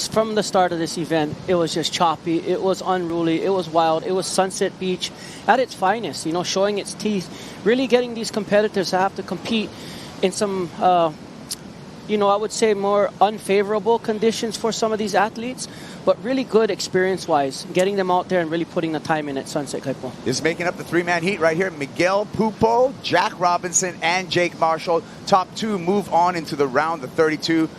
from the start of this event, it was just choppy. It was unruly. It was wild. It was Sunset Beach at its finest, you know, showing its teeth, really getting these competitors to have to compete in some, you know, I would say more unfavorable conditions for some of these athletes, but really good experience-wise, getting them out there and really putting the time in at Sunset, Kaipo. This is making up the three-man heat right here. Miguel, Pupo, J.Robinson, and J.Marshall. Top two move on into the round of 32.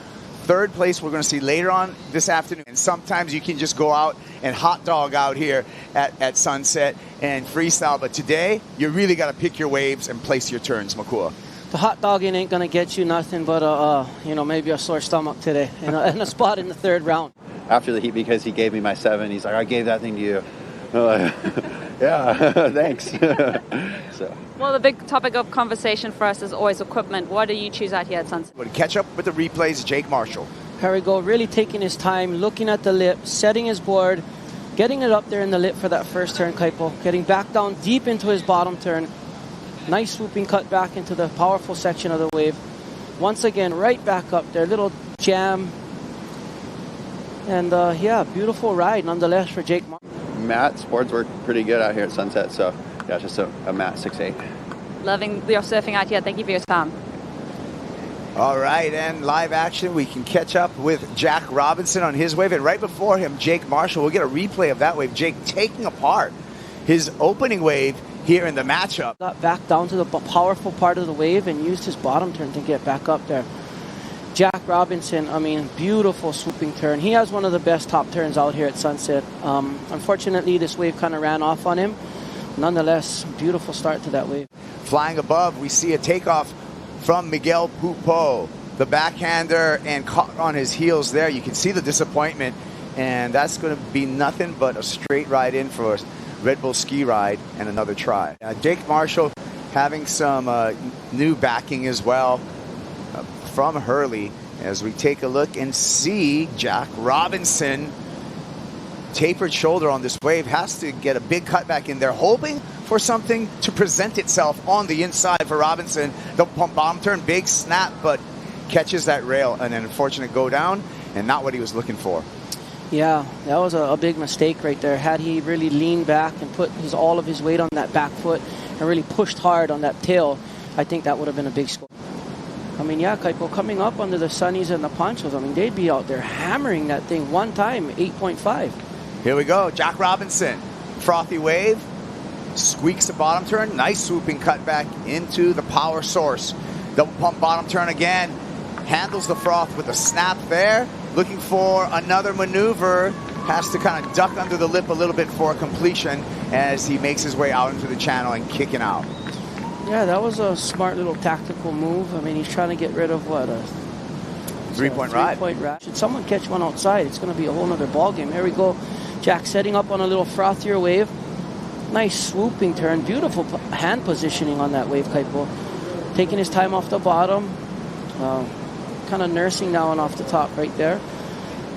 Third place we're going to see later on this afternoon. And sometimes you can just go out and hot dog out here at Sunset and freestyle. But today, you really got to pick your waves and place your turns, Makua. The hot dogging ain't going to get you nothing but, you know, maybe a sore stomach today and a spot in the third round. After the heat, because he gave me my 7, he's like, I gave that thing to you. Yeah, thanks. So. Well, the big topic of conversation for us is always equipment. What do you choose out here at Sunset? We'll catch up with the replays, J.Marshall. Here we go, really taking his time, looking at the lip, setting his board, getting it up there in the lip for that first turn, Kaipo, getting back down deep into his bottom turn. Nice swooping cut back into the powerful section of the wave. Once again, right back up there, little jam. And yeah, beautiful ride nonetheless for Jake. Matt's boards work pretty good out here at Sunset, so yeah, just a Matt 6'8". Loving your surfing out here. Thank you for your time. All right, and live action, we can catch up with J.Robinson on his wave, and right before him, J.Marshall. We'll get a replay of that wave. Jake taking apart his opening wave here in the matchup. Got back down to the powerful part of the wave and used his bottom turn to get back up there. J.Robinson, I mean, beautiful swooping turn. He has one of the best top turns out here at Sunset. Unfortunately, this wave kind of ran off on him. Nonetheless, beautiful start to that wave. Flying above, we see a takeoff from Miguel Pupo, the backhander, and caught on his heels there. You can see the disappointment, and that's going to be nothing but a straight ride in for us. Red Bull ski ride and another try. J.Marshall having some new backing as well from Hurley as we take a look and see J.Robinson tapered shoulder on this wave, has to get a big cutback in there, hoping for something to present itself on the inside for Robinson. The bomb turn, big snap, but catches that rail, and an unfortunate go down, and not what he was looking for. Yeah, that was a big mistake right there. Had he really leaned back and put all of his weight on that back foot and really pushed hard on that tail, I think that would have been a big score. I mean, yeah, Kaipo, coming up under the sunnies and the ponchos, I mean, they'd be out there hammering that thing one time, 8.5. Here we go, J.Robinson, frothy wave, squeaks the bottom turn, nice swooping cutback into the power source. Double pump bottom turn again, handles the froth with a snap there, looking for another maneuver, has to kind of duck under the lip a little bit for completion as he makes his way out into the channel and kicking out. Yeah, that was a smart little tactical move. I mean, he's trying to get rid of what, a three-point ride. Should someone catch one outside, it's going to be a whole nother ball game. Here we go. Jack setting up on a little frothier wave. Nice swooping turn. Beautiful hand positioning on that wave, Kaipo. Taking his time off the bottom. Kind of nursing down off the top right there.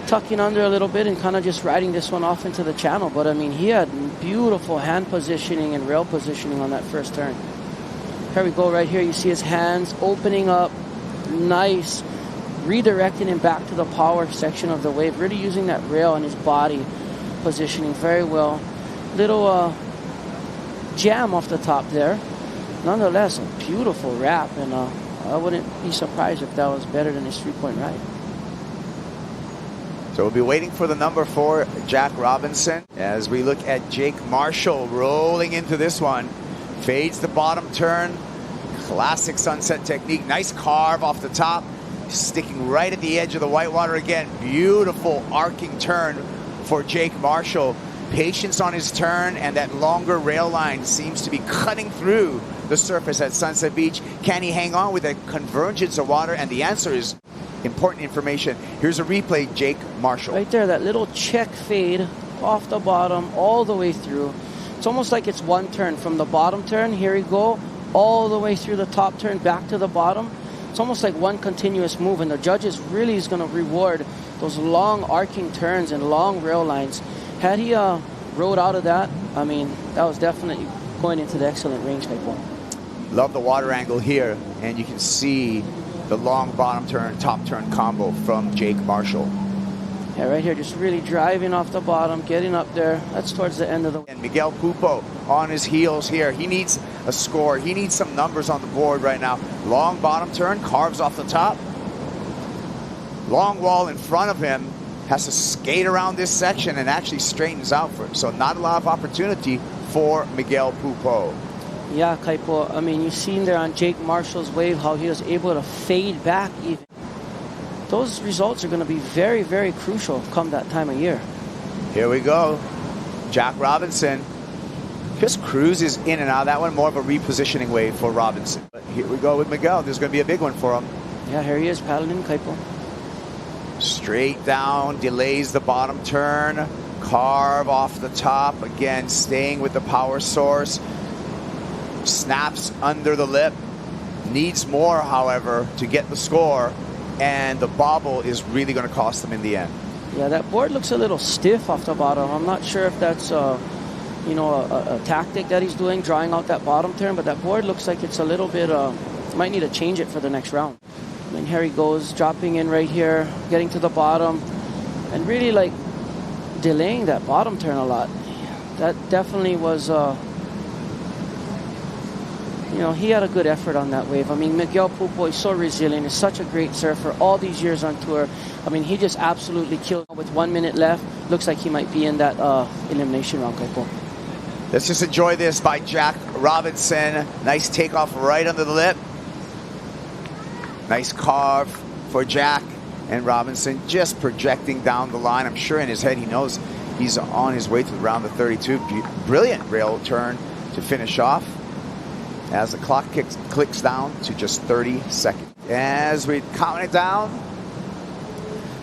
Tucking under a little bit and kind of just riding this one off into the channel. But, I mean, he had beautiful hand positioning and rail positioning on that first turn. Here we go right here. You see his hands opening up. Nice. Redirecting him back to the power section of the wave. Really using that rail and his body positioning very well. Little jam off the top there. Nonetheless, a beautiful wrap. And I wouldn't be surprised if that was better than his three-point ride. So we'll be waiting for the number 4, J.Robinson, as we look at J.Marshall rolling into this one. Fades the bottom turn. Classic Sunset technique. Nice carve off the top. Sticking right at the edge of the whitewater again. Beautiful arcing turn for J.Marshall. Patience on his turn, and that longer rail line seems to be cutting through the surface at Sunset Beach. Can he hang on with a convergence of water? And the answer is important information. Here's a replay, J.Marshall. Right there, that little check fade off the bottom all the way through. It's almost like it's one turn from the bottom turn. Here we go, all the way through the top turn back to the bottom. It's almost like one continuous move, and the judges really is going to reward those long arcing turns and long rail lines. Had he rode out of that, I mean, that was definitely going into the excellent range, people. Love the water angle here, and you can see the long bottom turn, top turn combo from J.Marshall. Yeah, right here, just really driving off the bottom, getting up there. That's towards the end of the... And Miguel Pupo on his heels here. He needs a score. He needs some numbers on the board right now. Long bottom turn, carves off the top. Long wall in front of him. Has to skate around this section and actually straightens out for him. So not a lot of opportunity for Miguel Pupo. Yeah, Kaipo, I mean, you've seen there on J.Marshall's wave how he was able to fade back even. Those results are going to be very, very crucial come that time of year. Here we go. J.Robinson just cruises in and out of that one. More of a repositioning wave for Robinson. But here we go with Miguel. There's going to be a big one for him. Yeah, here he is paddling, Kaipo. Straight down, delays the bottom turn. Carve off the top. Again, staying with the power source. Snaps under the lip. Needs more, however, to get the score. And the bobble is really going to cost them in the end. Yeah, that board looks a little stiff off the bottom. I'm not sure if that's, you know, a tactic that he's doing, drawing out that bottom turn, but that board looks like it's a little bit, might need to change it for the next round. And here he goes, dropping in right here, getting to the bottom, and really, like, delaying that bottom turn a lot. That definitely was... you know, he had a good effort on that wave. I mean, Miguel Pupo is so resilient. He's such a great surfer all these years on tour. I mean, he just absolutely killed. With 1 minute left, looks like he might be in that elimination round, Kaipo. Let's just enjoy this by J.Robinson. Nice takeoff right under the lip. Nice carve for Jack. And Robinson just projecting down the line. I'm sure in his head he knows he's on his way to the round of 32. Brilliant rail turn to finish off. As the clock clicks down to just 30 seconds. As we count it down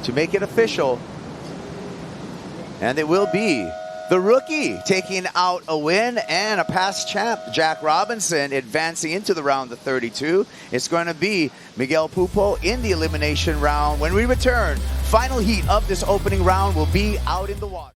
to make it official. And it will be the rookie taking out a win and a past champ, J.Robinson, advancing into the round of 32. It's going to be Miguel Pupo in the elimination round. When we return, final heat of this opening round will be out in the water.